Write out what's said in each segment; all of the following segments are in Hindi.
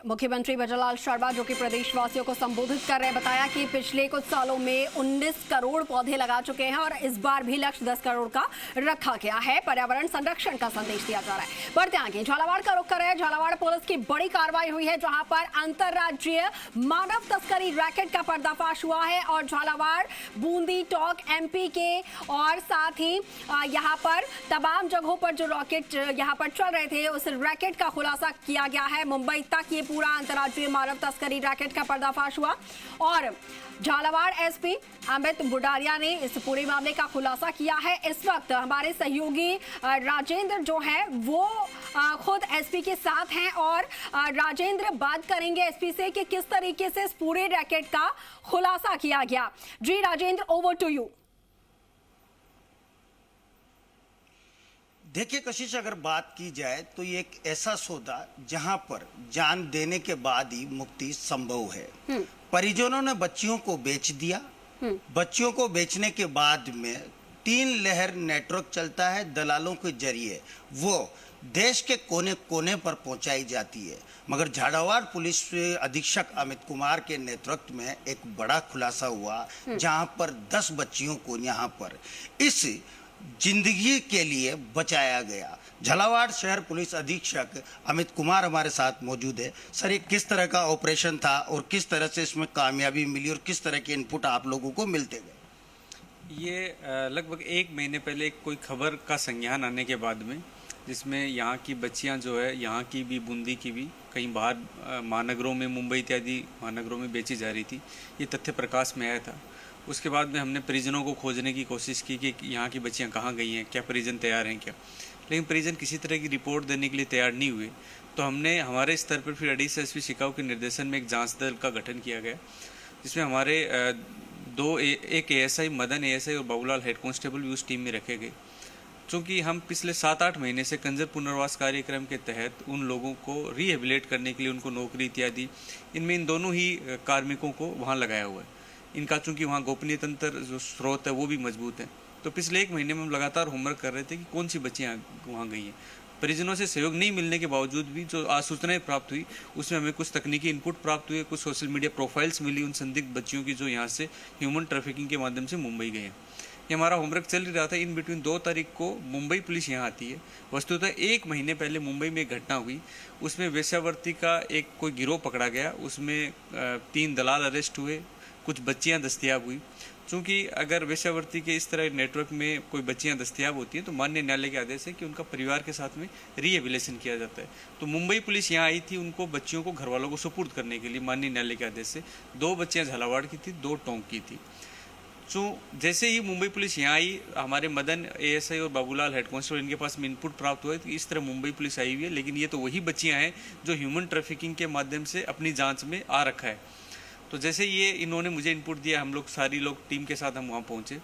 मुख्यमंत्री भजनलाल शर्मा जो कि प्रदेशवासियों को संबोधित कर रहे हैं, बताया कि पिछले कुछ सालों में 19 करोड़ पौधे लगा चुके हैं और इस बार भी लक्ष्य 10 करोड़ का रखा गया है। पर्यावरण संरक्षण का संदेश दिया जा रहा है। बढ़ते आगे झालावाड़ का रुख कर रहे हैं। झालावाड़ पुलिस की बड़ी कार्रवाई हुई है, जहां पर अंतर्राज्यीय मानव तस्करी रैकेट का पर्दाफाश हुआ है और झालावाड़, बूंदी, टोंक, एमपी के और साथ ही यहाँ पर तमाम जगहों पर जो रॉकेट यहाँ पर चल रहे थे उस रैकेट का खुलासा किया गया है। मुंबई तक ये पूरा अंतर्राज्यीय मानव तस्करी रैकेट का पर्दाफाश हुआ और झालावाड़ एसपी अमित बुडारिया ने इस पूरे मामले का खुलासा किया है। इस वक्त हमारे सहयोगी राजेंद्र जो है वो खुद एसपी के साथ हैं और राजेंद्र बात करेंगे एसपी से कि किस तरीके से इस पूरे रैकेट का खुलासा किया गया। जी राजेंद्र, ओवर टू यू। देखिए कशिश, अगर बात की जाए तो ये एक ऐसा सौदा जहां पर जान देने के बाद ही मुक्ति संभव है। परिजनों ने बच्चियों को बेच दिया। बच्चियों को बेचने के बाद में 3 लहर नेटवर्क चलता है, दलालों के जरिए वो देश के कोने कोने पर पहुंचाई जाती है। मगर झालावाड़ पुलिस अधीक्षक अमित कुमार के नेतृत्व में एक बड़ा खुलासा हुआ, जहां पर 10 बच्चियों को यहां पर इस जिंदगी के लिए बचाया गया। झालावाड़ शहर पुलिस अधीक्षक अमित कुमार हमारे साथ मौजूद है। सर, ये किस तरह का ऑपरेशन था और किस तरह से इसमें कामयाबी मिली और किस तरह के इनपुट आप लोगों को मिलते गए? ये लगभग 1 महीने पहले कोई खबर का संज्ञान आने के बाद में, जिसमें यहाँ की बच्चियाँ जो है, यहाँ की भी, बूंदी की भी, कहीं बाहर महानगरों में, मुंबई इत्यादि महानगरों में बेची जा रही थी, ये तथ्य प्रकाश में आया था। उसके बाद में हमने परिजनों को खोजने की कोशिश की कि यहाँ की बच्चियाँ कहाँ गई हैं, क्या परिजन तैयार हैं क्या, लेकिन परिजन किसी तरह की रिपोर्ट देने के लिए तैयार नहीं हुए। तो हमने हमारे स्तर पर फिर एडिशनल एसपी शिकाऊ के निर्देशन में एक जांच दल का गठन किया गया, जिसमें हमारे एक एएसआई मदन एएसआई और बाबूलाल हेड कांस्टेबल भी उस टीम में रखे गए। चूँकि हम पिछले 7-8 महीने से कंजर पुनर्वास कार्यक्रम के तहत उन लोगों को रिहेबिलेट करने के लिए उनको नौकरी इत्यादि, इनमें इन दोनों ही कार्मिकों को वहाँ लगाया हुआ है। इनका चूंकि वहाँ गोपनीय तंत्र जो स्रोत है वो भी मजबूत है। तो पिछले 1 महीने में हम लगातार होमवर्क कर रहे थे कि कौन सी बच्चियाँ वहाँ गई हैं। परिजनों से सहयोग नहीं मिलने के बावजूद भी जो आज सूचनाएं प्राप्त हुई उसमें हमें कुछ तकनीकी इनपुट प्राप्त हुए, कुछ सोशल मीडिया प्रोफाइल्स मिली उन संदिग्ध बच्चियों की जो यहाँ से ह्यूमन ट्रैफिकिंग के माध्यम से मुंबई गए हैं। ये हमारा होमवर्क चल रहा था। इन बिटवीन 2 तारीख को मुंबई पुलिस यहाँ आती है। वस्तुतः 1 महीने पहले मुंबई में एक घटना हुई, उसमें वेश्यावृत्ति का एक कोई गिरोह पकड़ा गया, उसमें 3 दलाल अरेस्ट हुए, कुछ बच्चियां दस्तयाब हुई। चूँकि अगर वेश्यावृत्ति के इस तरह नेटवर्क में कोई बच्चियां दस्तयाब होती हैं तो माननीय न्यायालय के आदेश है कि उनका परिवार के साथ में रिहेबिलेशन किया जाता है। तो मुंबई पुलिस यहाँ आई थी उनको, बच्चियों को घर वालों को सुपुर्द करने के लिए माननीय न्यायालय के आदेश से। 2 बच्चियाँ झालावाड़ की थी, 2 टोंक की थी। जैसे ही मुंबई पुलिस यहाँ आई, हमारे मदन एएसआई और बाबूलाल हेड कांस्टेबल, इनके पास में इनपुट प्राप्त हुआ कि इस तरह मुंबई पुलिस आई हुई है, लेकिन ये तो वही बच्चियाँ हैं जो ह्यूमन ट्रैफिकिंग के माध्यम से अपनी जाँच में आ रखा है। तो जैसे ये इन्होंने मुझे इनपुट दिया, हम लोग सारी लोग टीम के साथ हम वहाँ पहुँचे।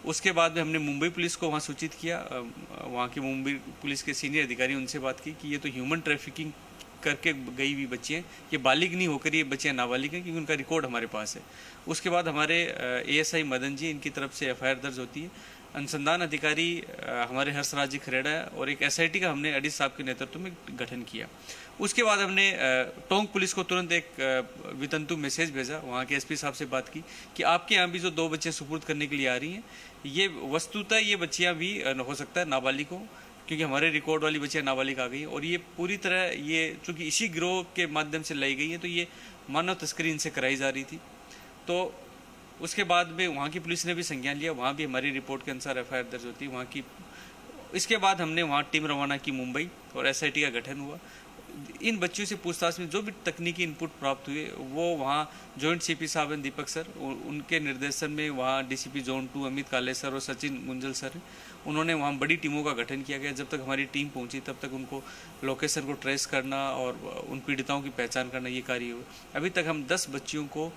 उसके बाद में हमने मुंबई पुलिस को वहाँ सूचित किया। वहाँ की मुंबई पुलिस के सीनियर अधिकारी, उनसे बात की कि ये तो ह्यूमन ट्रैफिकिंग करके गई हुई बच्चियाँ, ये बालिग नहीं होकर ये बच्चियाँ नाबालिग हैं, क्योंकि उनका रिकॉर्ड हमारे पास है। उसके बाद हमारे एएसआई मदन जी, इनकी तरफ से एफआईआर दर्ज होती है। अनुसंधान अधिकारी हमारे हर्षराज जी खरेड़ा है और एक एसआईटी का हमने अडीज साहब के नेतृत्व में गठन किया। उसके बाद हमने टोंक पुलिस को तुरंत एक वितंतु मैसेज भेजा, वहाँ के एसपी साहब से बात की कि आपके यहाँ भी जो 2 बच्चियाँ सुपुर्द करने के लिए आ रही हैं, ये वस्तुतः ये बच्चियाँ भी हो सकता है नाबालिग हो, क्योंकि हमारे रिकॉर्ड वाली बच्चियाँ नाबालिग आ गई और ये पूरी तरह ये चूँकि इसी गिरोह के माध्यम से लाई गई हैं, तो ये मानव तस्करी इनसे कराई जा रही थी। तो उसके बाद में वहाँ की पुलिस ने भी संज्ञान लिया, वहाँ भी हमारी रिपोर्ट के अनुसार एफआईआर दर्ज होती है वहाँ की। इसके बाद हमने वहाँ टीम रवाना की मुंबई और एसआईटी का गठन हुआ। इन बच्चियों से पूछताछ में जो भी तकनीकी इनपुट प्राप्त हुए वो वहाँ जॉइंट सीपी साहब हैं दीपक सर, उनके निर्देशन में वहाँ डीसीपी जोन 2 अमित काले सर और सचिन गुंजल सर हैं, उन्होंने वहाँ बड़ी टीमों का गठन किया गया। जब तक हमारी टीम पहुँची तब तक उनको लोकेशन को ट्रेस करना और उन पीड़िताओं की पहचान करना, ये कार्य हुआ। अभी तक हम 10 बच्चियों को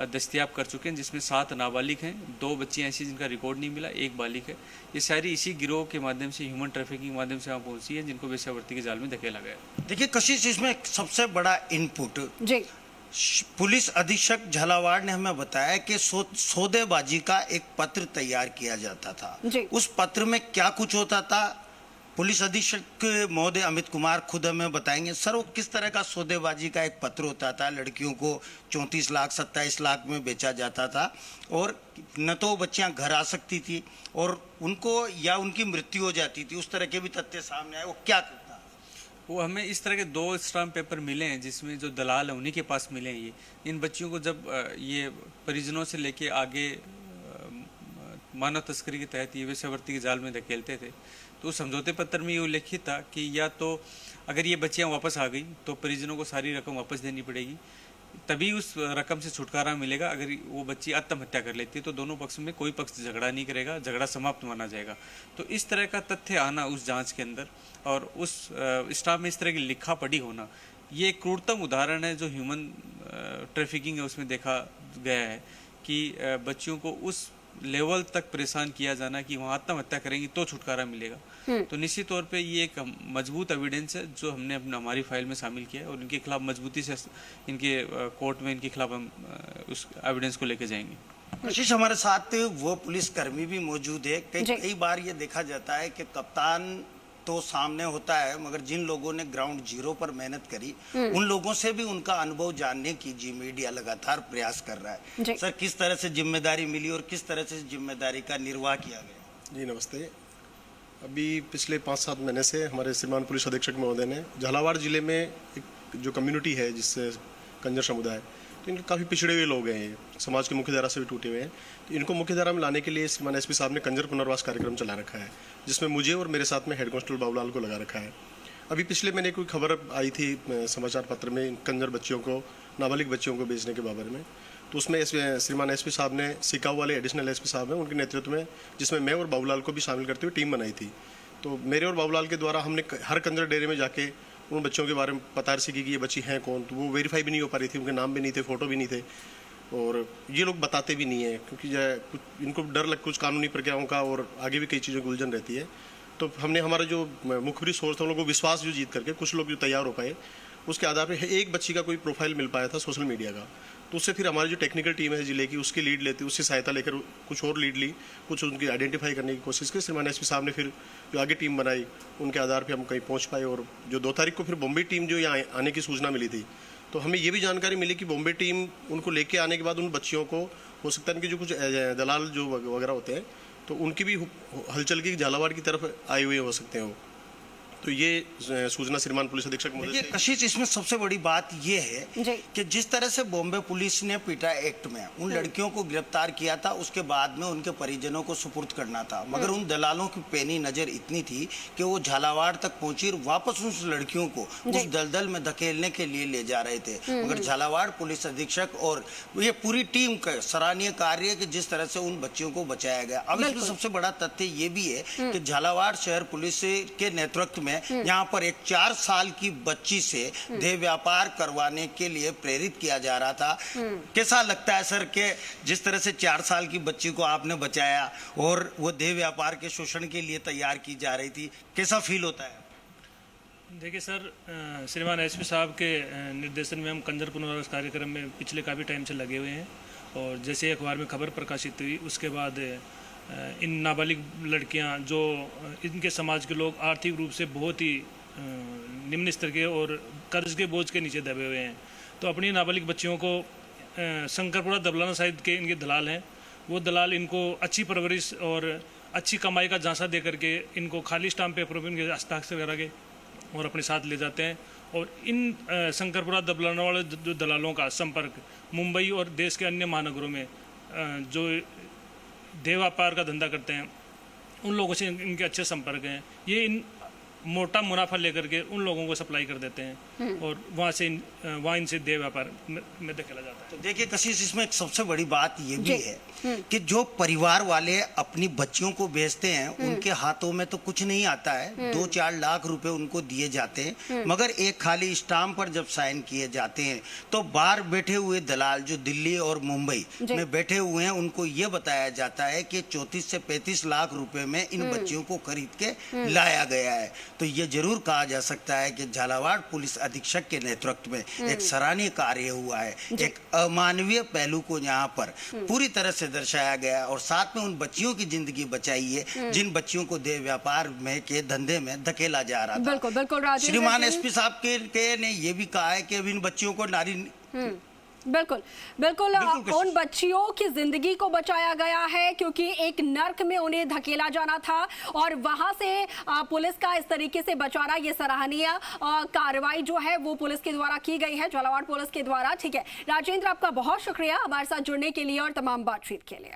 दस्तयाब कर चुके हैं, जिसमें 7 नाबालिग हैं, 2 बच्चियाँ ऐसी जिनका रिकॉर्ड नहीं मिला, 1 बालिग है। ये सारी इसी गिरोह के माध्यम से, ह्यूमन ट्रैफिकिंग के माध्यम से वहाँ पहुंची है, जिनको वेश्यावृत्ति के जाल में धकेला गया। देखिए कशिश, इसमें सबसे बड़ा इनपुट जी पुलिस अधीक्षक झालावाड़ ने हमें बताया कि सौदेबाजी का एक पत्र तैयार किया जाता था। उस पत्र में क्या कुछ होता था पुलिस अधीक्षक महोदय अमित कुमार खुद हमें बताएंगे। सर, वो किस तरह का सौदेबाजी का एक पत्र होता था, लड़कियों को 34 लाख 27 लाख में बेचा जाता था और न तो बच्चियां घर आ सकती थी और उनको या उनकी मृत्यु हो जाती थी, उस तरह के भी तथ्य सामने आए। वो क्या करता? वो हमें इस तरह के 2 स्टाम्प पेपर मिले हैं जिसमें जो दलाल है उन्हीं के पास मिले हैं। ये इन बच्चियों को जब ये परिजनों से लेके आगे मानव तस्करी के तहत ये वेश्यावृत्ति के जाल में धकेलते थे, तो उस समझौते पत्र में ये उल्लेखित था कि या तो अगर ये बच्चियां वापस आ गई तो परिजनों को सारी रकम वापस देनी पड़ेगी, तभी उस रकम से छुटकारा मिलेगा। अगर वो बच्ची आत्महत्या कर लेती है तो दोनों पक्ष में कोई पक्ष झगड़ा नहीं करेगा, झगड़ा समाप्त माना जाएगा। तो इस तरह का तथ्य आना उस जांच के अंदर और उस स्टाफ में इस तरह की लिखा पढ़ी होना, ये एक क्रूरतम उदाहरण है जो ह्यूमन ट्रैफिकिंग है उसमें देखा गया है कि बच्चियों को उस लेवल तक परेशान किया जाना कि वहाँ आत्महत्या करेंगी तो छुटकारा मिलेगा। तो निश्चित तौर पे ये एक मजबूत एविडेंस है जो हमने हमारी फाइल में शामिल किया है और इनके खिलाफ मजबूती से इनके कोर्ट में इनके खिलाफ हम उस एविडेंस को लेके जाएंगे। आशीष, हमारे साथ वो पुलिसकर्मी भी मौजूद है। कई बार ये देखा जाता है कि कप्तान तो सामने होता है, मगर जिन लोगों ने ग्राउंड जीरो पर मेहनत करी उन लोगों से भी उनका अनुभव जानने की जी मीडिया लगातार प्रयास कर रहा है। सर, किस तरह से जिम्मेदारी मिली और किस तरह से जिम्मेदारी का निर्वाह किया गया? जी नमस्ते। अभी पिछले 5-7 महीने से हमारे श्रीमान पुलिस अधीक्षक महोदय ने झालावाड़ जिले में एक जो कम्युनिटी है जिससे कंजर समुदाय, तो इनके काफ़ी पिछड़े हुए लोग हैं, ये समाज की मुख्य धारा से भी टूटे हुए हैं। तो इनको मुख्य धारा में लाने के लिए श्रीमान एसपी साहब ने कंजर पुनर्वास कार्यक्रम चला रखा है, जिसमें मुझे और मेरे साथ में हेड कांस्टेबल बाबूलाल को लगा रखा है। अभी पिछले महीने कोई खबर आई थी समाचार पत्र में कंजर बच्चियों को, नाबालिग बच्चियों को बेचने के बारे में, तो उसमें श्रीमान एसपी साहब ने सिकाऊ वाले एडिशनल एसपी साहब हैं उनके नेतृत्व में, जिसमें मैं और बाबूलाल को भी शामिल करते हुए टीम बनाई थी। तो मेरे और बाबूलाल के द्वारा हमने हर कंजर डेरे में जाके उन बच्चों के बारे में पता सीखी कि ये बच्ची हैं कौन। तो वो वेरीफाई भी नहीं हो पा रही थी, उनके नाम भी नहीं थे, फोटो भी नहीं थे और ये लोग बताते भी नहीं है क्योंकि इनको डर लग कुछ कानूनी प्रक्रियाओं का और आगे भी कई चीज़ों की उलझन रहती है। तो हमने हमारा जो मुखबिरी सोर्स था उन लोगों को विश्वास जो जीत करके कुछ लोग जो तैयार हो पाए, उसके आधार पर एक बच्ची का कोई प्रोफाइल मिल पाया था सोशल मीडिया का। तो उससे फिर हमारी जो टेक्निकल टीम है जिले की, उसकी लीड लेती, उसकी सहायता लेकर कुछ और लीड ली, कुछ उनकी आइडेंटिफाई करने की कोशिश की। श्रीमान एसपी साहब ने फिर जो आगे टीम बनाई उनके आधार पे हम कहीं पहुंच पाए और जो 2 तारीख को फिर बॉम्बे टीम जो यहाँ आने की सूचना मिली थी, तो हमें ये भी जानकारी मिली कि बॉम्बे टीम उनको लेके आने के बाद उन बच्चियों को हो सकता है कि जो कुछ दलाल जो वगैरह होते हैं तो उनकी भी हलचल की झालावाड़ की तरफ आए हुए हो सकते हैं। तो ये सूचना श्रीमान पुलिस अधीक्षक महोदय। कशिश, इसमें सबसे बड़ी बात ये है कि जिस तरह से बॉम्बे पुलिस ने पीटा एक्ट में उन लड़कियों को गिरफ्तार किया था, उसके बाद में उनके परिजनों को सुपुर्द करना था, मगर उन दलालों की पैनी नजर इतनी थी कि वो झालावाड़ तक पहुंची और वापस उस लड़कियों को उस दलदल में धकेलने के लिए ले जा रहे थे। मगर झालावाड़ पुलिस अधीक्षक और ये पूरी टीम का सराहनीय कार्य है कि जिस तरह से उन बच्चियों को बचाया गया। अब इसमें सबसे बड़ा तथ्य ये भी है कि झालावाड़ शहर पुलिस के नेतृत्व में यहाँ पर एक 4 साल की बच्ची से देह व्यापार करवाने के लिए प्रेरित किया जा रहा था। कैसा लगता है सर कि जिस तरह से 4 साल की बच्ची को आपने बचाया और वो देह व्यापार के शोषण के लिए तैयार की जा रही थी, कैसा फील होता है? देखिए सर, श्रीमान एसपी साहब के निर्देशन में हम कंजर पुनर्वास कार्यक्रम में पिछले काफ़ी टाइम से लगे हुए हैं और जैसे अखबार में खबर प्रकाशित हुई उसके बाद इन नाबालिग लड़कियां जो इनके समाज के लोग आर्थिक रूप से बहुत ही निम्न स्तर के और कर्ज के बोझ के नीचे दबे हुए हैं, तो अपनी नाबालिग बच्चियों को शंकरपुरा दबलाना साइड के इनके दलाल हैं, वो दलाल इनको अच्छी परवरिश और अच्छी कमाई का झांसा दे करके इनको खाली स्टाम्प पेपर पर इनके हस्ताक्षर करा के और अपने साथ ले जाते हैं। और इन शंकरपुरा दबलाना वाले जो दलालों का संपर्क मुंबई और देश के अन्य महानगरों में जो देह व्यापार का धंधा करते हैं उन लोगों से इनके अच्छे संपर्क हैं। ये इन मोटा मुनाफा लेकर के उन लोगों को सप्लाई कर देते हैं और वहाँ इनसे देह व्यापार में धकेला जाता है। तो देखिए कशिश, इसमें एक सबसे बड़ी बात ये भी है कि जो परिवार वाले अपनी बच्चियों को बेचते हैं उनके हाथों में तो कुछ नहीं आता है, 2-4 लाख रुपए उनको दिए जाते हैं, मगर एक खाली स्टाम्प पर जब साइन किए जाते हैं तो बाहर बैठे हुए दलाल जो दिल्ली और मुंबई में बैठे हुए हैं उनको ये बताया जाता है कि 34 से 35 लाख रुपए में इन बच्चियों को खरीद के लाया गया है। तो ये जरूर कहा जा सकता है कि झालावाड़ पुलिस अधीक्षक के नेतृत्व में एक सराहनीय कार्य हुआ है। एक अमानवीय पहलू को यहाँ पर पूरी तरह से दर्शाया गया और साथ में उन बच्चियों की जिंदगी बचाई है जिन बच्चियों को देह व्यापार में के धंधे में धकेला जा रहा था। बिल्कुल बिल्कुल राजेंद्र श्रीमान जी। एसपी साहब के ने ये भी कहा है कि अब इन बच्चियों को नारी बिल्कुल बिल्कुल उन बच्चियों की जिंदगी को बचाया गया है क्योंकि एक नर्क में उन्हें धकेला जाना था और वहां से पुलिस का इस तरीके से बचाना, ये सराहनीय कार्रवाई जो है वो पुलिस के द्वारा की गई है, झालावाड़ पुलिस के द्वारा। ठीक है राजेंद्र, आपका बहुत शुक्रिया हमारे साथ जुड़ने के लिए और तमाम बातचीत के लिए।